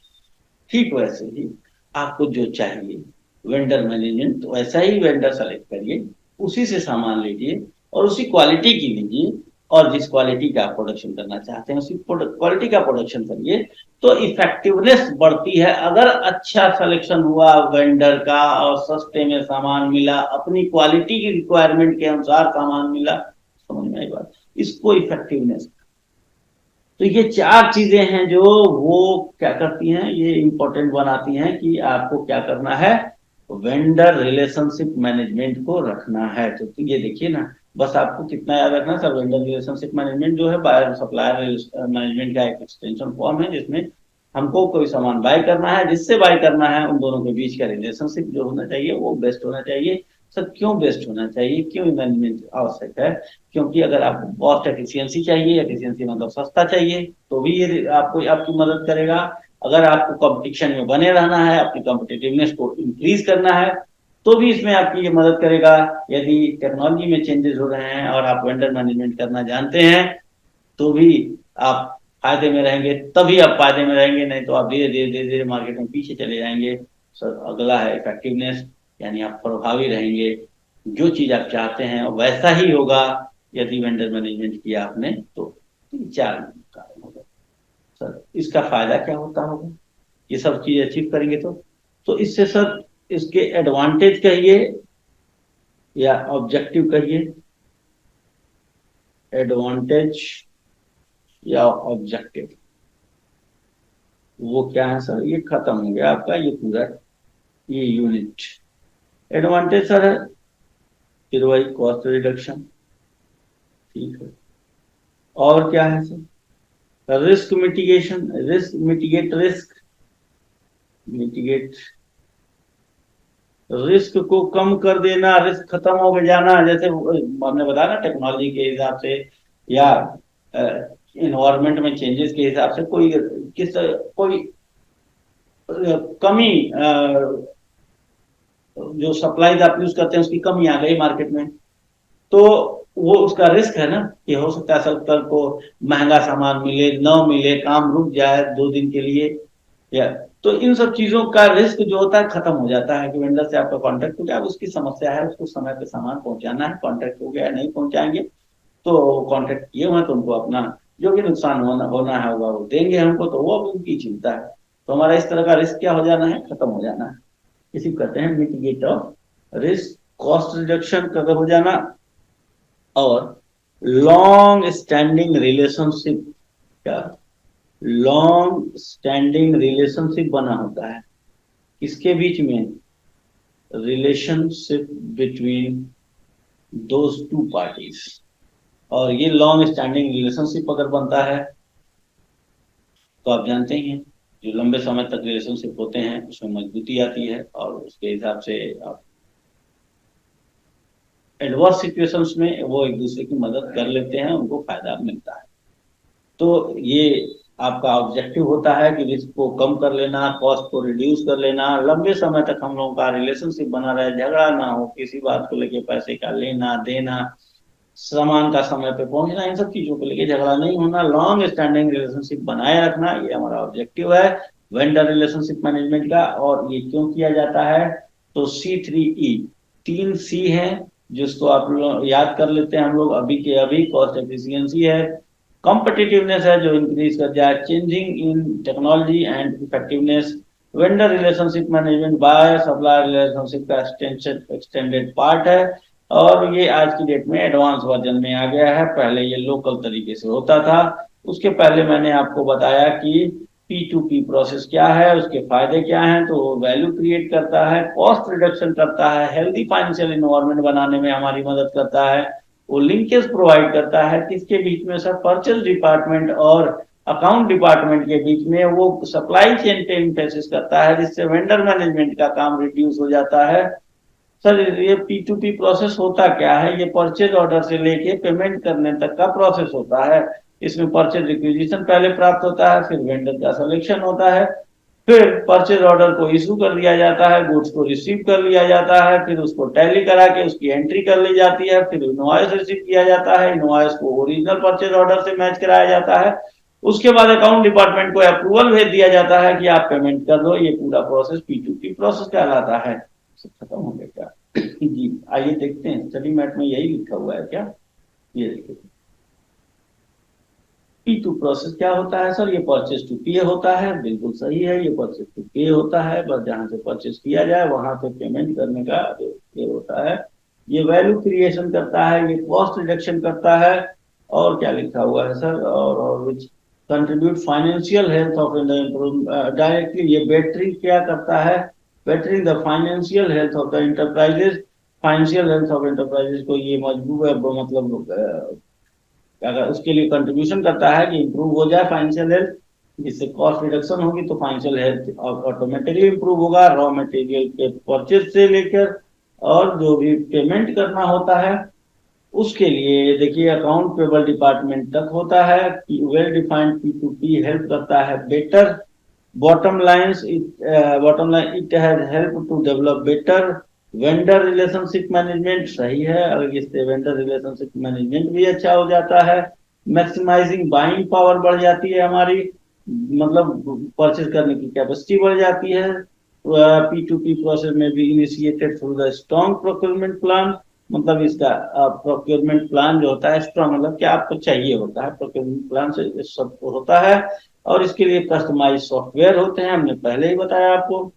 ठीक वैसे ही आपको जो चाहिए वेंडर मैनेजमेंट, तो वैसा ही वेंडर सेलेक्ट करिए, उसी से सामान लीजिए और उसी क्वालिटी की लीजिए, और जिस क्वालिटी का आप प्रोडक्शन करना चाहते हैं उसी क्वालिटी का प्रोडक्शन करिए, तो इफेक्टिवनेस बढ़ती है। अगर अच्छा सिलेक्शन हुआ वेंडर का और सस्ते में सामान मिला, अपनी क्वालिटी की रिक्वायरमेंट के अनुसार सामान मिला, समझ में आई बात, इसको इफेक्टिवनेस। तो ये चार चीजें हैं जो वो क्या करती हैं, ये इंपॉर्टेंट बनाती हैं कि आपको क्या करना है, वेंडर रिलेशनशिप मैनेजमेंट को रखना है। तो ये देखिए ना, बस आपको कितना याद रखना सर, वेंडर रिलेशनशिप मैनेजमेंट जो है बायर सप्लायर मैनेजमेंट का एक एक्सटेंशन फॉर्म है, जिसमें हमको कोई सामान बाय करना है, जिससे बाय करना है, उन दोनों के बीच का रिलेशनशिप जो होना चाहिए वो बेस्ट होना चाहिए। सर क्यों बेस्ट होना चाहिए, क्यों मैनेजमेंट आवश्यक है, क्योंकि अगर आपको कॉस्ट एफिशिएंसी चाहिए, एफिशिएंसी मतलब सस्ता चाहिए, तो भी ये आपको आपकी मदद करेगा। अगर आपको कंपटीशन में बने रहना है, अपनी कॉम्पिटिटिवनेस को इंक्रीज करना है, तो भी इसमें आपकी ये मदद करेगा। यदि टेक्नोलॉजी में चेंजेस हो रहे हैं और आप वेंडर मैनेजमेंट करना जानते हैं, तो भी आप फायदे में रहेंगे, तभी आप फायदे में रहेंगे, नहीं तो आप धीरे धीरे धीरे धीरे मार्केट में पीछे चले जाएंगे। सर अगला है इफेक्टिवनेस, यानी आप प्रभावी रहेंगे, जो चीज आप चाहते हैं वैसा ही होगा यदि वेंडर मैनेजमेंट किया आपने तो। 3-4 कारण होगा। सर इसका फायदा क्या होता होगा, ये सब चीज अचीव करेंगे तो इससे सर इसके एडवांटेज कहिए या ऑब्जेक्टिव कहिए, एडवांटेज या ऑब्जेक्टिव, वो क्या है सर, ये खत्म हो गया आपका ये पूरा ये यूनिट। एडवांटेज सर है फिर वही कॉस्ट रिडक्शन, ठीक है। और क्या है sir, risk mitigation, risk mitigate risk, mitigate risk को कम कर देना, रिस्क खत्म हो जाना, जैसे हमने बताया ना टेक्नोलॉजी के हिसाब से या इन्वायरमेंट में चेंजेस के हिसाब से कोई कोई कमी, जो सप्लाईज आप यूज करते हैं उसकी कमी आ गई मार्केट में, तो वो उसका रिस्क है ना, कि हो सकता है सर कल को महंगा सामान मिले, न मिले, काम रुक जाए 2 दिन के लिए, या तो इन सब चीजों का रिस्क जो होता है खत्म हो जाता है कि वेंडर से आपका कांटेक्ट हो गया, उसकी समस्या है, उसको समय पे सामान पहुंचाना है, कांटेक्ट हो गया, नहीं पहुंचाएंगे तो कांटेक्ट किए हुए तो उनको अपना जो भी नुकसान होना है होगा वो देंगे हमको, तो वो अब उनकी चिंता है। तो हमारा इस तरह का रिस्क क्या हो जाना है, खत्म हो जाना है। इसी को कहते हैं mitigate of risk cost reduction cover हो जाना और लॉन्ग स्टैंडिंग रिलेशनशिप का लॉन्ग स्टैंडिंग रिलेशनशिप बना होता है किसके बीच में, relationship between those two parties. और ये लॉन्ग स्टैंडिंग रिलेशनशिप अगर बनता है तो आप जानते ही हैं जो लंबे समय तक रिलेशनशिप होते हैं उसमें मजबूती आती है और उसके हिसाब से आप एडवर्स सिचुएशंस में वो एक दूसरे की मदद कर लेते हैं, उनको फायदा मिलता है। तो ये आपका ऑब्जेक्टिव होता है कि रिस्क को कम कर लेना, कॉस्ट को रिड्यूस कर लेना, लंबे समय तक हम लोगों का रिलेशनशिप बना रहे, झगड़ा ना हो, किसी बात को लेके पैसे का लेना देना, सामान का समय पे पहुंचना, इन सब चीजों को लेके झगड़ा नहीं होना, लॉन्ग स्टैंडिंग रिलेशनशिप बनाए रखना, ये हमारा ऑब्जेक्टिव है वेंडर रिलेशनशिप मैनेजमेंट का। और ये क्यों किया जाता है, तो C3E 3C है जिसको आप लोग याद कर लेते हैं हम लोग अभी के अभी। कॉस्ट एफिशिएंसी है, कॉम्पिटिटिवनेस है जो इंक्रीज कर जाए, changing in technology and effectiveness, vendor relationship management by supplier relationship का एक्सटेंडेड पार्ट है। और ये आज की डेट में एडवांस वर्जन में आ गया है, पहले ये लोकल तरीके से होता था। उसके पहले मैंने आपको बताया कि P2P प्रोसेस क्या है, उसके फायदे क्या हैं, तो वो वैल्यू क्रिएट करता है, कॉस्ट रिडक्शन करता है, हेल्दी फाइनेंशियल इन्वायरमेंट बनाने में हमारी मदद करता है, वो लिंकेज प्रोवाइड करता है किसके बीच में सर, परचेज डिपार्टमेंट और अकाउंट डिपार्टमेंट के बीच में, वो सप्लाई चेन पे इम्फेसिस करता है जिससे वेंडर मैनेजमेंट का काम रिड्यूस हो जाता है। सर ये P2P प्रोसेस होता क्या है, ये परचेज ऑर्डर से लेके पेमेंट करने तक का प्रोसेस होता है। इसमें परचेज रिक्विजिशन पहले प्राप्त होता है, फिर वेंडर का सिलेक्शन होता है, फिर परचेज ऑर्डर को इशू कर दिया जाता है, गुड्स को रिसीव कर लिया जाता है, फिर उसको टैली करा के उसकी एंट्री कर ली जाती है, फिर इनवॉइस रिसीव किया जाता है, इनवॉइस को ओरिजिनल परचेज ऑर्डर से मैच कराया जाता है, उसके बाद अकाउंट डिपार्टमेंट को अप्रूवल भेज दिया जाता है कि आप पेमेंट कर दो। ये पूरा प्रोसेस P2P प्रोसेस कहलाता है। खत्म हो गया क्या? जी आइए देखते हैं, स्टडी मैट में यही लिखा हुआ है क्या, ये देखिए P2 प्रोसेस क्या होता है सर, ये परचेज टू पे होता है, बिल्कुल सही है, ये परचेज टू पे होता है, बस जहां से परचेज किया जाए वहां से पेमेंट करने का ये होता है। ये वैल्यू क्रिएशन करता है, ये कॉस्ट रिडक्शन करता है, और क्या लिखा हुआ है सर, और which contribute financial health of directly, ये बेटरिंग क्या करता है, bettering the financial health of the enterprises, financial health of enterprises को ये मजबूत है, मतलब अगर उसके लिए कंट्रीब्यूशन करता है कि इंप्रूव हो जाए फाइनेंशियल हेल्थ, जिससे कॉस्ट रिडक्शन होगी तो फाइनेंशियल हेल्थ ऑटोमेटिकली इंप्रूव होगा, रॉ मटेरियल के परचेज से लेकर और जो भी पेमेंट करना होता है उसके लिए देखिए अकाउंट पेबल डिपार्टमेंट तक होता है। वेल डिफाइंड P2P हेल्प करता है better bottom lines, bottom line it has help to develop better vendor relationship management, सही है, अगर इससे वेंडर रिलेशनशिप मैनेजमेंट भी अच्छा हो जाता है, मैक्सिमाइजिंग बाइंग पावर बढ़ जाती है हमारी, मतलब परचेज करने की कैपेसिटी बढ़ जाती है। P2P प्रोसेस में भी initiated through the strong procurement plan, मतलब इसका प्रोक्योरमेंट प्लान जो होता है स्ट्रॉन्ग, मतलब क्या आपको चाहिए होता है, प्रोक्योरमेंट प्लान से सब होता है। और इसके लिए कस्टमाइज सॉफ्टवेयर होते हैं, हमने पहले ही बताया आपको।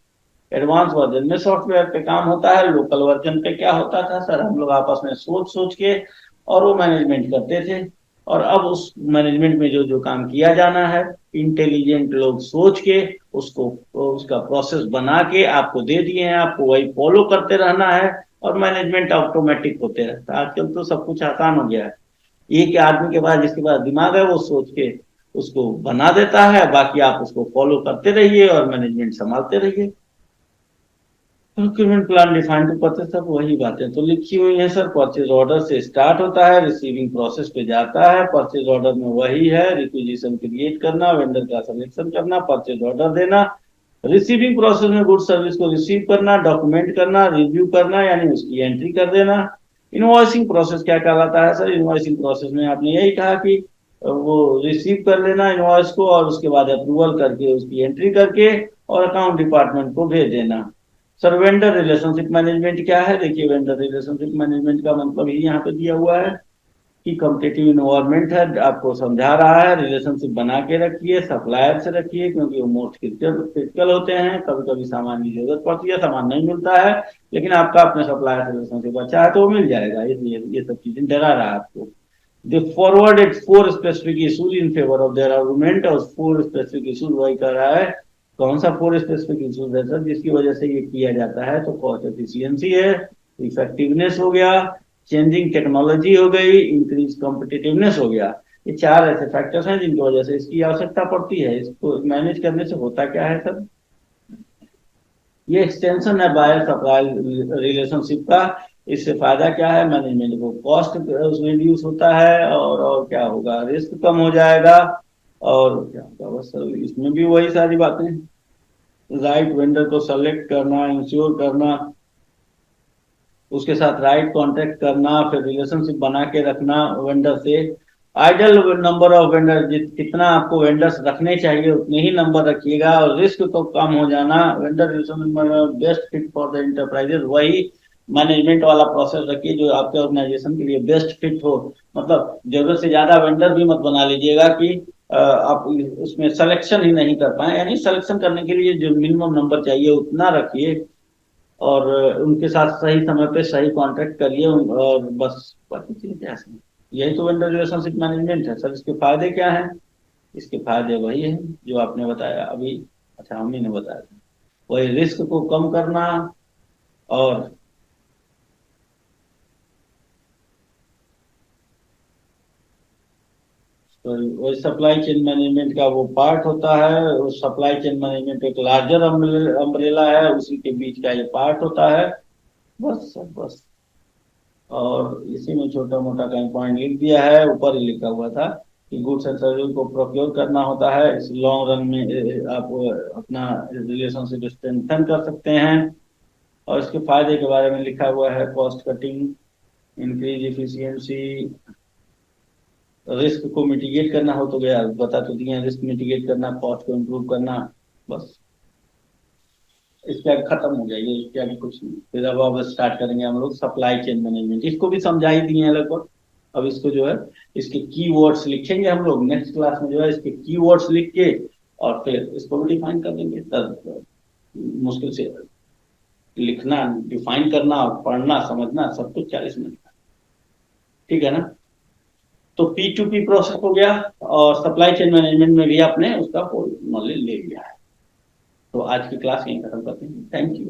एडवांस वर्जन में सॉफ्टवेयर पे काम होता है, लोकल वर्जन पे क्या होता था सर, हम लोग आपस में सोच सोच के और वो मैनेजमेंट करते थे, और अब उस मैनेजमेंट में जो जो काम किया जाना है इंटेलिजेंट लोग सोच के उसको उसका प्रोसेस बना के आपको दे दिए हैं, आपको वही फॉलो करते रहना है और मैनेजमेंट ऑटोमेटिक होते रहता है। आजकल तो सब कुछ आसान हो गया है, एक आदमी के पास जिसके पास दिमाग है वो सोच के उसको बना देता है, बाकी आप उसको फॉलो करते रहिए और मैनेजमेंट संभालते रहिए। Procurement plan define to purchase, सब वही बातें तो लिखी हुई है सर। परचेज ऑर्डर से स्टार्ट होता है, रिसीविंग प्रोसेस पे जाता है, परचेज ऑर्डर में वही है, रिक्विजिशन क्रिएट करना, वेंडर का सिलेक्शन करना, परचेज ऑर्डर देना, रिसीविंग प्रोसेस में गुड सर्विस को रिसीव करना, डॉक्यूमेंट करना, रिव्यू करना यानी उसकी एंट्री कर देना। इनवॉइसिंग प्रोसेस क्या कहलाता है सर, इनवॉइसिंग प्रोसेस में आपने यही कहा कि वो रिसीव कर लेना इनवॉइस को और उसके बाद अप्रूवल करके उसकी एंट्री करके और अकाउंट डिपार्टमेंट को भेज देना। सर वेंडर रिलेशनशिप मैनेजमेंट क्या है, देखिए वेंडर रिलेशनशिप मैनेजमेंट का मतलब ही यहाँ पे दिया हुआ है, कि कॉम्पिटिटिव इन्वायरमेंट है, आपको समझा रहा है रिलेशनशिप बना के रखिए, सप्लायर से रखिए, क्योंकि वो मोस्ट क्रिटिकल होते हैं। कभी कभी सामान की जरूरत पड़ती है, सामान नहीं मिलता है, लेकिन आपका अपने सप्लायर से रिलेशनशिप अच्छा है तो वो मिल जाएगा। ये सब चीजें डरा रहा है आपको। They forwarded 4 specific issues in favour of their argument, और 4 स्पेसिफिक इशूज वही कर रहा है। कौन सा 4 स्पेसिफिक इशूज है सर जिसकी वजह से ये किया जाता है? तो कॉस्ट एफिशिएंसी है, इफेक्टिवनेस हो गया, चेंजिंग टेक्नोलॉजी हो गई, इंक्रीज कॉम्पिटिटिवनेस हो गया। ये 4 ऐसे फैक्टर्स हैं जिनकी वजह से इसकी आवश्यकता पड़ती है। इसको मैनेज करने से होता क्या है सर? ये एक्सटेंशन है बायर सप्लाई रिलेशनशिप का। इससे फायदा क्या है? मैनेजमेंट को कॉस्ट रिड्यूस होता है, और क्या होगा? रिस्क कम हो जाएगा, और क्या होगा? बस सर इसमें भी वही सारी बातें, राइट वेंडर को सेलेक्ट करना, इंश्योर करना, उसके साथ राइट कांटेक्ट करना, फिर रिलेशनशिप बना के रखना वेंडर से। आइडल नंबर ऑफ वेंडर, कितना आपको वेंडर्स रखने चाहिए उतने ही नंबर रखिएगा, और रिस्क तो कम हो जाना। Vendor relationship best fit for the enterprises, वही मैनेजमेंट वाला प्रोसेस रखिए जो आपके ऑर्गेनाइजेशन के लिए बेस्ट फिट हो। मतलब जरूरत से ज्यादा वेंडर भी मत बना लीजिएगा कि आप उसमें सिलेक्शन ही नहीं कर पाए। यानी सिलेक्शन करने के लिए जो मिनिमम नंबर चाहिए उतना रखिए, और उनके साथ सही समय पे सही कांटेक्ट करिए, और बस बाकी चीजें क्या है, यही तो वेंडर रिलेशनशिप मैनेजमेंट है सर। इसके फायदे क्या हैं? इसके फायदे वही है जो आपने बताया अभी, अच्छा हम ही ने बताया था, वही रिस्क को कम करना, और तो वही सप्लाई चेन मैनेजमेंट का वो पार्ट होता है। उस सप्लाई चेन मैनेजमेंट एक लार्जर अम्ब्रेला है, उसी के बीच का ये पार्ट होता है। बस सर बस, और इसी में छोटा मोटा कहीं पॉइंट लिख दिया है, ऊपर ही लिखा हुआ था कि गुड्स एंड सर्विस को प्रोक्योर करना होता है। इस लॉन्ग रन में आप अपना रिलेशनशिप स्ट्रेंथन कर सकते हैं। और इसके फायदे के बारे में लिखा हुआ है, cost cutting, increase efficiency, risk को मिटिगेट करना हो तो गया, बता तो दिए, रिस्क मिटिगेट करना, कॉस्ट को इम्प्रूव करना। बस इसके आगे खत्म हो गया ये, इसके आगे कुछ नहीं। फिर अब स्टार्ट करेंगे हम लोग सप्लाई चेन मैनेजमेंट। इसको भी समझा ही दिए हैं लगभग। अब इसको जो है इसके की वर्ड्स लिखेंगे हम लोग नेक्स्ट क्लास में, जो है इसके की वर्ड्स लिख के और फिर इसको भी डिफाइन कर देंगे। तब मुश्किल से लिखना, डिफाइन करना, पढ़ना, समझना सब कुछ 40 मिनट का, ठीक है ना? तो P2P प्रोसेस हो गया, और सप्लाई चेन मैनेजमेंट में भी आपने उसका नॉलेज ले लिया है। तो आज की क्लास यहीं खत्म करते हैं। Thank you.